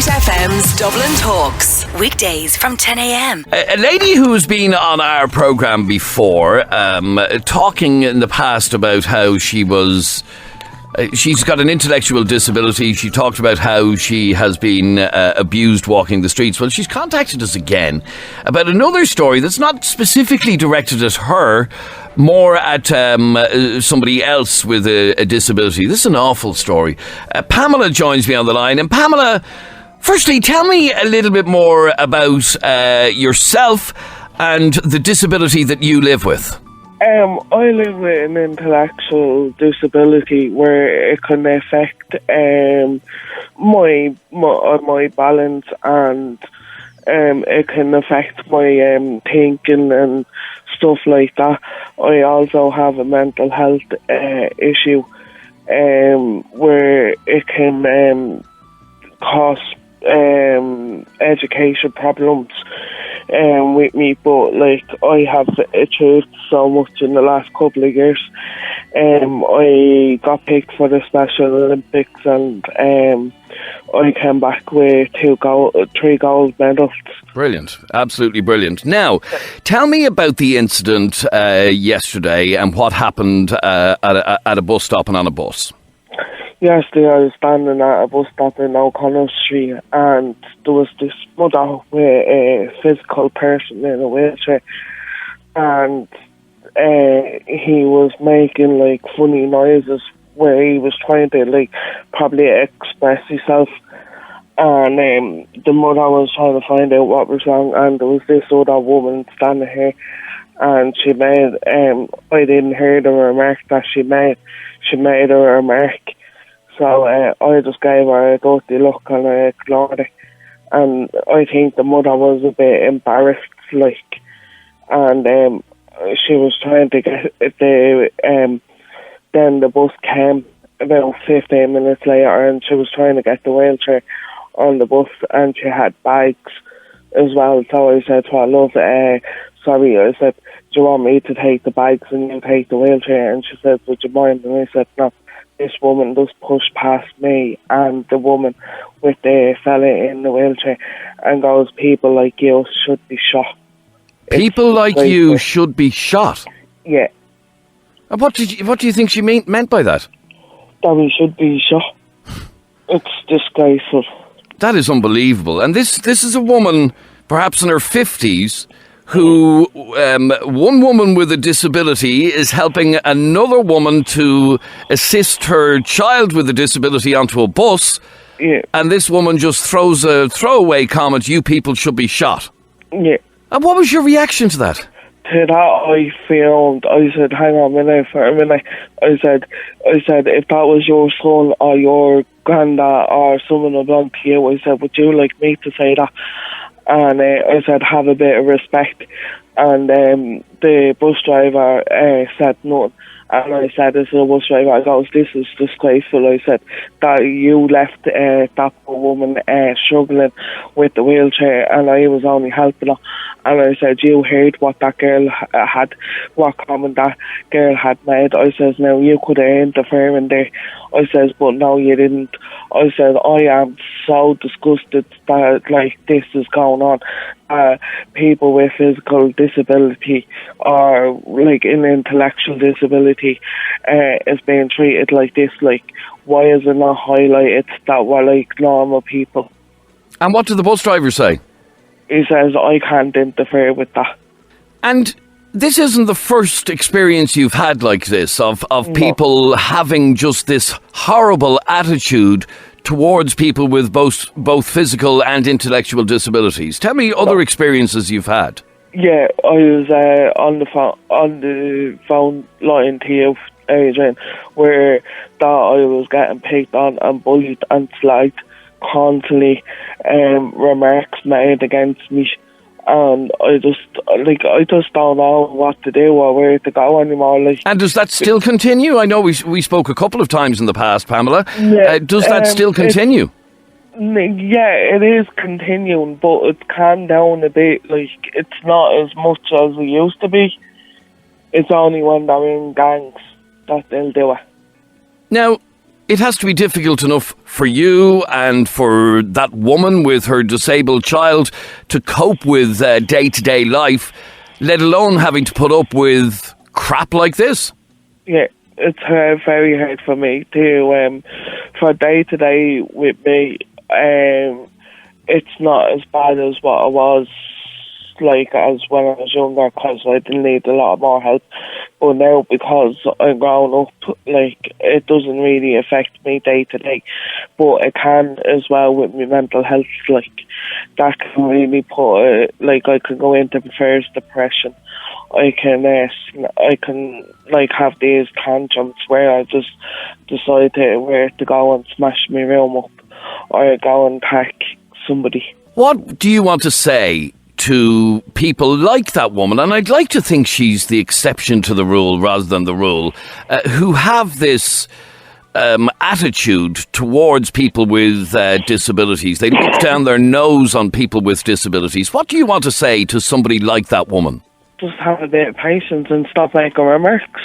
98FM's Dublin Talks. Weekdays from 10 a.m. A lady who's been on our programme before, talking in the past about how she was... she's got an intellectual disability. She talked about how she has been abused walking the streets. Well, she's contacted us again about another story that's not specifically directed at her, more at somebody else with a disability. This is an awful story. Pamela joins me on the line. And Pamela, firstly, tell me a little bit more about yourself and the disability that you live with. I live with an intellectual disability where it can affect my balance, and it can affect my thinking and stuff like that. I also have a mental health issue where it can cause education problems with me, but like I have achieved so much in the last couple of years. I got picked for the Special Olympics, and I came back with 3 gold medals. Brilliant, absolutely brilliant. Now, tell me about the incident yesterday and what happened at a bus stop and on a bus. Yesterday I was standing at a bus stop in O'Connell Street, and there was this mother with a physical person in a wheelchair, and he was making like funny noises where he was trying to like probably express himself, and the mother was trying to find out what was wrong, and there was this other woman standing here, and she made I didn't hear the remark that she made a remark. So I just gave her a dirty look and I ignored it. And I think the mother was a bit embarrassed, and she was trying to get then the bus came about 15 minutes later, and she was trying to get the wheelchair on the bus, and she had bags as well. So I said to her, love, sorry, I said, do you want me to take the bags and you take the wheelchair? And she said, would you mind? And I said, no. This woman just pushed past me and the woman with the fella in the wheelchair and goes, people like you should be shot. People like you should be shot? Yeah. And what do you think she meant by that? That we should be shot. It's disgraceful. That is unbelievable. And this is a woman, perhaps in her 50s, who, one woman with a disability is helping another woman to assist her child with a disability onto a bus. Yeah. And this woman just throws a throwaway comment, you people should be shot. Yeah. And what was your reaction to that? To that, I filmed. I said, hang on a minute, for a minute. I said, if that was your son or your granddad or someone belonged to you, I said, would you like me to say that? And I said, have a bit of respect. And the bus driver said nothing. And I said, as a bus driver, I goes, this is disgraceful. I said, that you left that poor woman struggling with the wheelchair, and I was only helping her. And I said, you heard what that girl had, what comment that girl had made. I says, now you could have interfered in there. I says, but no, you didn't. I said, I am so disgusted that like this is going on. People with physical disability or like an intellectual disability is being treated like this. Like, why is it not highlighted that we're like normal people? And what did the bus driver say? He says, I can't interfere with that. And this isn't the first experience you've had like this, of people having just this horrible attitude towards people with both physical and intellectual disabilities. Tell me other experiences you've had. Yeah, I was on the phone line to you, Adrian, where that I was getting picked on and bullied and slagged constantly, remarks made against me, and I just don't know what to do or where to go anymore. Like, and does that still continue? I know we spoke a couple of times in the past, Pamela. Yeah, does that still continue? Yeah, it is continuing, but it's calmed down a bit. Like, it's not as much as it used to be. It's only when they're in gangs that they'll do it. Now, it has to be difficult enough for you and for that woman with her disabled child to cope with day-to-day life, let alone having to put up with crap like this. Yeah, it's very hard for me to, for day-to-day with me, it's not as bad as what it was like as when I was younger, because I didn't need a lot more help. But now, because I'm grown up, like, it doesn't really affect me day to day. But it can as well with my mental health. Like, that can really put like, I can go into first depression. I can like have these tantrums where I just decide where to go and smash my room up, or go and attack somebody. What do you want to say to people like that woman, and I'd like to think she's the exception to the rule rather than the rule, who have this attitude towards people with disabilities? They look down their nose on people with disabilities. What do you want to say to somebody like that woman? Just have a bit of patience and stop making remarks.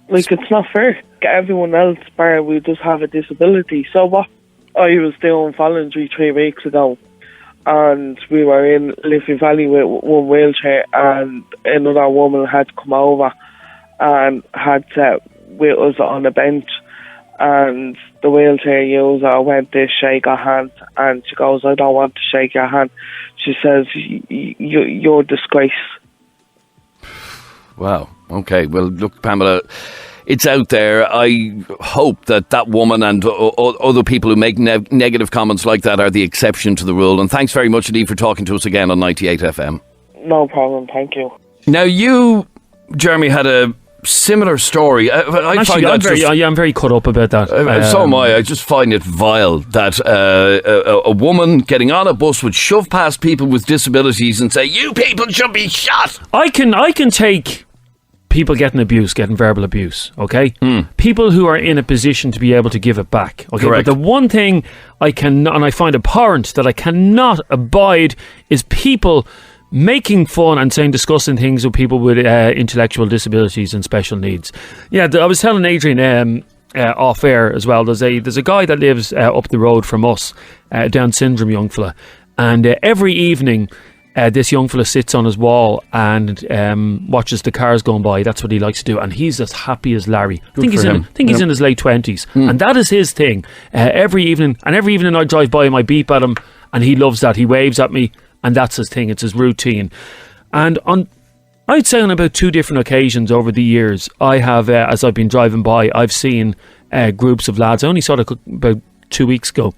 Like, it's not fair. Everyone else, bar we just have a disability. So what? I was doing voluntary 3 weeks ago, and we were in Liffey Valley with one wheelchair, and another woman had come over and had sat with us on a bench, and the wheelchair user went to shake her hand, and she goes, "I don't want to shake your hand." She says, "You're a disgrace." Wow. Okay. Well, look, Pamela, it's out there. I hope that woman and other people who make negative comments like that are the exception to the rule. And thanks very much indeed for talking to us again on 98 FM. No problem. Thank you. Now, you, Jeremy, had a similar story. I'm very cut up about that. So am I. I just find it vile that a woman getting on a bus would shove past people with disabilities and say, "You people should be shot." I can take people getting verbal abuse, okay? People who are in a position to be able to give it back, okay? Correct. But the one thing I cannot, and I find abhorrent that I cannot abide, is people making fun and saying disgusting things with people with intellectual disabilities and special needs. Yeah, I was telling Adrian off air as well, there's a guy that lives up the road from us, Down syndrome young fella, and every evening this young fella sits on his wall and watches the cars going by. That's what he likes to do, and he's as happy as Larry. I think he's in his late 20s, and that is his thing. Every evening I drive by him, I beep at him, and he loves that. He waves at me, and that's his thing. It's his routine. And I'd say on about 2 different occasions over the years, I have, as I've been driving by, I've seen groups of lads. I only saw it about 2 weeks ago.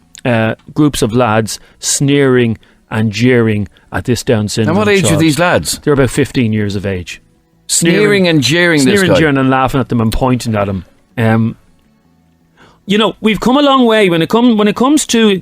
Groups of lads sneering and jeering at this Down syndrome. And what age child. are these lads? They're about 15 years of age. Sneering and jeering this guy. Jeering and laughing at them and pointing at him. We've come a long way when it comes to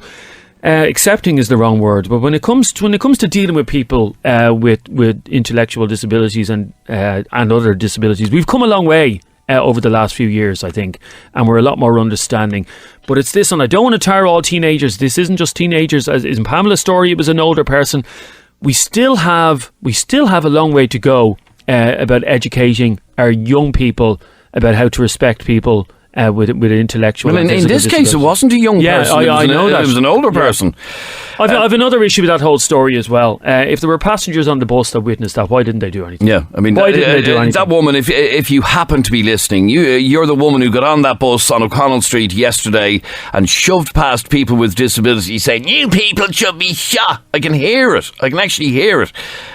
accepting is the wrong word, but when it comes to dealing with people with intellectual disabilities and other disabilities, we've come a long way over the last few years, I think, and we're a lot more understanding. But it's this, and I don't want to tar all teenagers. This isn't just teenagers. As in Pamela's story, it was an older person. We still have a long way to go about educating our young people about how to respect people with intellectual. Well, in this case, it wasn't a young person. I know that. It was an older person. I've another issue with that whole story as well. If there were passengers on the bus that witnessed that, why didn't they do anything? Yeah, I mean, why didn't they do anything? That woman, if you happen to be listening, you're the woman who got on that bus on O'Connell Street yesterday and shoved past people with disabilities saying, "You people should be shot." I can hear it. I can actually hear it.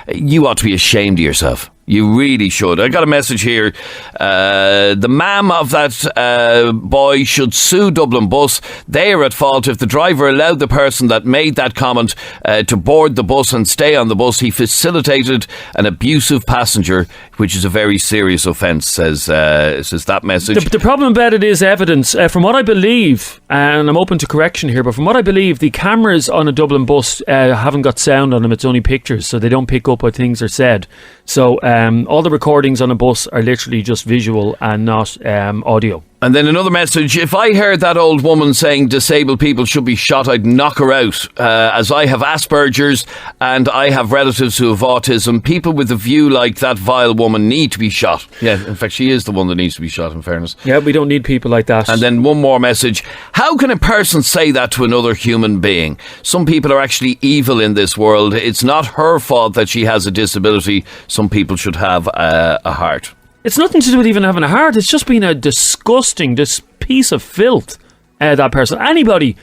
You ought to be ashamed of yourself. You really should. I got a message here. The mam of that boy should sue Dublin Bus. They are at fault. If the driver allowed the person that made that comment to board the bus and stay on the bus, he facilitated an abusive passenger, which is a very serious offence, says that message. The problem about it is evidence. From what I believe, and I'm open to correction here, but from what I believe, the cameras on a Dublin bus haven't got sound on them. It's only pictures, so they don't pick up what things are said. So all the recordings on a bus are literally just visual and not audio. And then another message, if I heard that old woman saying disabled people should be shot, I'd knock her out. As I have Asperger's and I have relatives who have autism, people with a view like that vile woman need to be shot. Yeah, in fact, she is the one that needs to be shot, in fairness. Yeah, we don't need people like that. And then one more message. How can a person say that to another human being? Some people are actually evil in this world. It's not her fault that she has a disability. Some people should have a heart. It's nothing to do with even having a heart. It's just being a disgusting piece of filth, that person. Anybody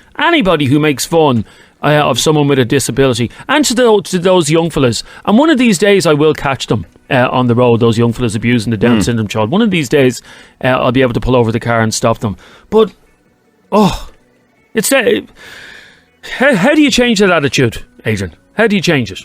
who makes fun of someone with a disability. And to those young fellas. And one of these days I will catch them on the road, those young fellas abusing the Down syndrome child. One of these days I'll be able to pull over the car and stop them. But, it's how do you change that attitude, Adrian? How do you change it?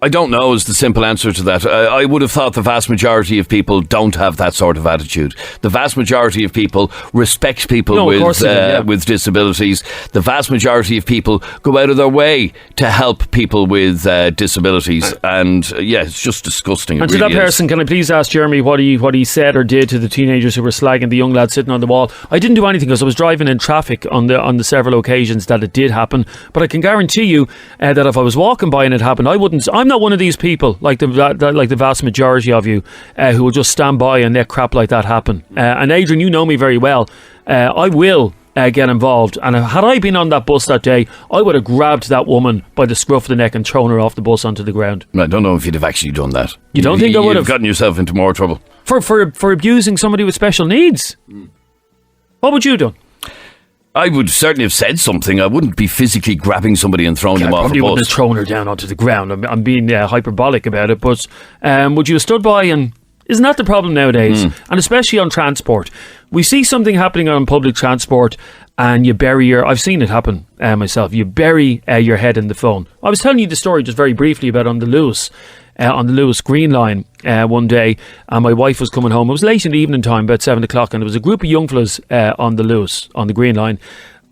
I don't know is the simple answer to that. I would have thought the vast majority of people don't have that sort of attitude. The vast majority of people respect people with disabilities. The vast majority of people go out of their way to help people with disabilities. And it's just disgusting. And to that person, can I please ask Jeremy what he said or did to the teenagers who were slagging the young lad sitting on the wall? I didn't do anything because I was driving in traffic on the several occasions that it did happen. But I can guarantee you that if I was walking by and it happened, I'm not one of these people like the vast majority of you who will just stand by and let crap like that happen. And Adrian, you know me very well. I will get involved, and had I been on that bus that day, I would have grabbed that woman by the scruff of the neck and thrown her off the bus onto the ground. I don't know if you'd have actually done that. You don't think I would have? You've gotten yourself into more trouble for abusing somebody with special needs. What would you do? I would certainly have said something. I wouldn't be physically grabbing somebody and throwing them off a bus. I probably wouldn't have thrown her down onto the ground. I'm being hyperbolic about it, but would you have stood by? And isn't that the problem nowadays? And especially on transport. We see something happening on public transport and you bury I've seen it happen myself. You bury your head in the phone. I was telling you the story just very briefly about on the Lewis Green Line one day, and my wife was coming home. It was late in the evening time, about 7 o'clock, and there was a group of young fellas on the Green Line,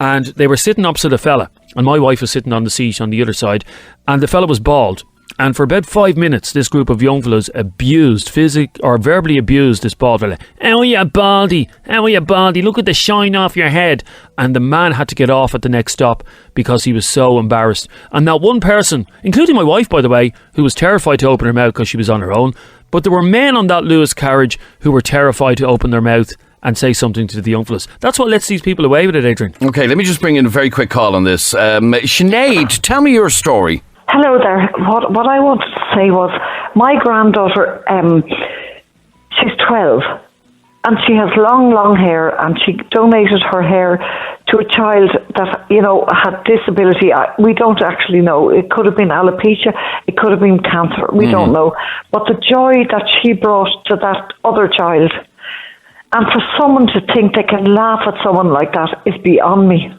and they were sitting opposite a fella, and my wife was sitting on the seat on the other side, and the fella was bald. And for about 5 minutes, this group of young fellas verbally abused this bald fella. How are you, baldy? How are you, baldy? Look at the shine off your head. And the man had to get off at the next stop because he was so embarrassed. And not one person, including my wife, by the way, who was terrified to open her mouth because she was on her own, but there were men on that Lewis carriage who were terrified to open their mouth and say something to the young fellas. That's what lets these people away with it, Adrian. Okay, let me just bring in a very quick call on this. Sinead, tell me your story. Hello there. What I wanted to say was my granddaughter, she's 12 and she has long hair, and she donated her hair to a child that, had disability. We don't actually know. It could have been alopecia. It could have been cancer. We don't know. But the joy that she brought to that other child, and for someone to think they can laugh at someone like that is beyond me.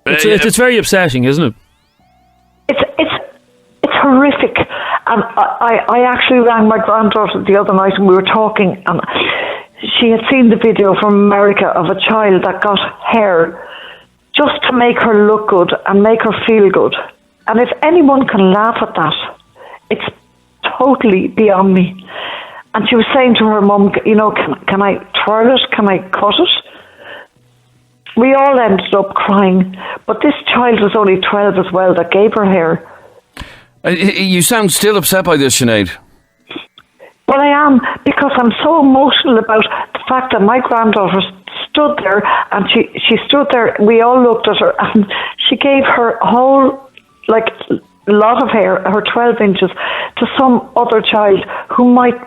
It's very upsetting, isn't it? It's horrific. And I actually rang my granddaughter the other night and we were talking, and she had seen the video from America of a child that got hair just to make her look good and make her feel good. And if anyone can laugh at that, it's totally beyond me. And she was saying to her mum, can I twirl it? Can I cut it? We all ended up crying. But this child was only 12 as well that gave her hair. You sound still upset by this, Sinead. Well, I am, because I'm so emotional about the fact that my granddaughter stood there, and she stood there, we all looked at her, and she gave her whole, lot of hair, her 12 inches, to some other child who might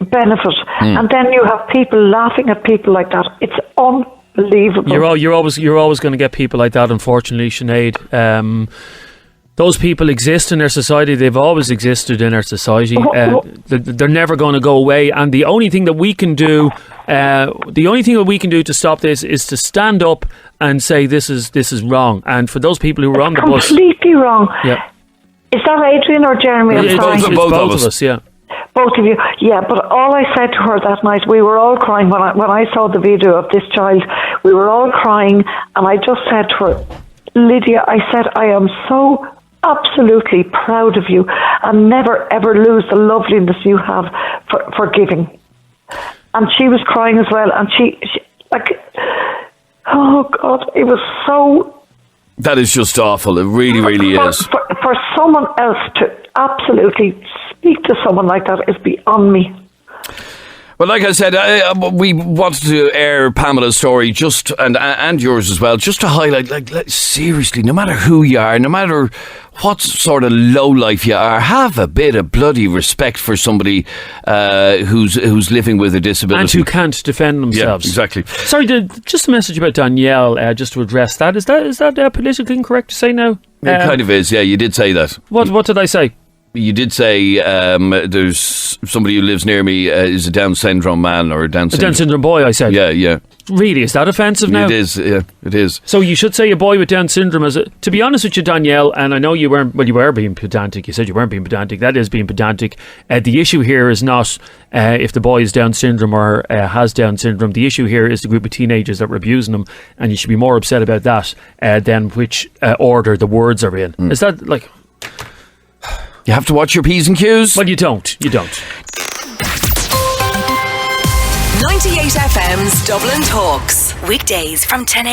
benefit. And then you have people laughing at people like that. It's unbelievable. You're always going to get people like that, unfortunately, Sinead. Those people exist in our society. They've always existed in our society. They're never going to go away. And the only thing that we can do, to stop this is to stand up and say this is wrong. And for those people who were on the bus, completely wrong. Yeah. Is that Adrian or Jeremy? It's both of us. Yeah. Both of you, yeah. But all I said to her that night, we were all crying when I saw the video of this child. We were all crying, and I just said to her, Lydia, I said, I am so absolutely proud of you, and never ever lose the loveliness you have for giving. And she was crying as well, and she Like, oh God, it was so... That is just awful. It really, really is. For someone else to absolutely speak to someone like that is beyond me. Well, like I said, we wanted to air Pamela's story and yours as well, just to highlight, like, seriously, no matter who you are, no matter what sort of low life you are, have a bit of bloody respect for somebody who's living with a disability and who can't defend themselves. Yeah, exactly. Sorry, just a message about Danielle. Just to address that. Is that politically incorrect to say now? It kind of is. Yeah, you did say that. What did I say? You did say there's somebody who lives near me is a Down syndrome man or a Down syndrome boy, I said. Yeah. Really, is that offensive now? It is, yeah, it is. So you should say a boy with Down syndrome. To be honest with you, Danielle, and I know you were being pedantic. You said you weren't being pedantic. That is being pedantic. The issue here is not if the boy is Down syndrome or has Down syndrome. The issue here is the group of teenagers that were abusing him, and you should be more upset about that than which order the words are in. Is that like... You have to watch your P's and Q's. Well, you don't. 98FM's Dublin Talks. Weekdays from 10 a.m.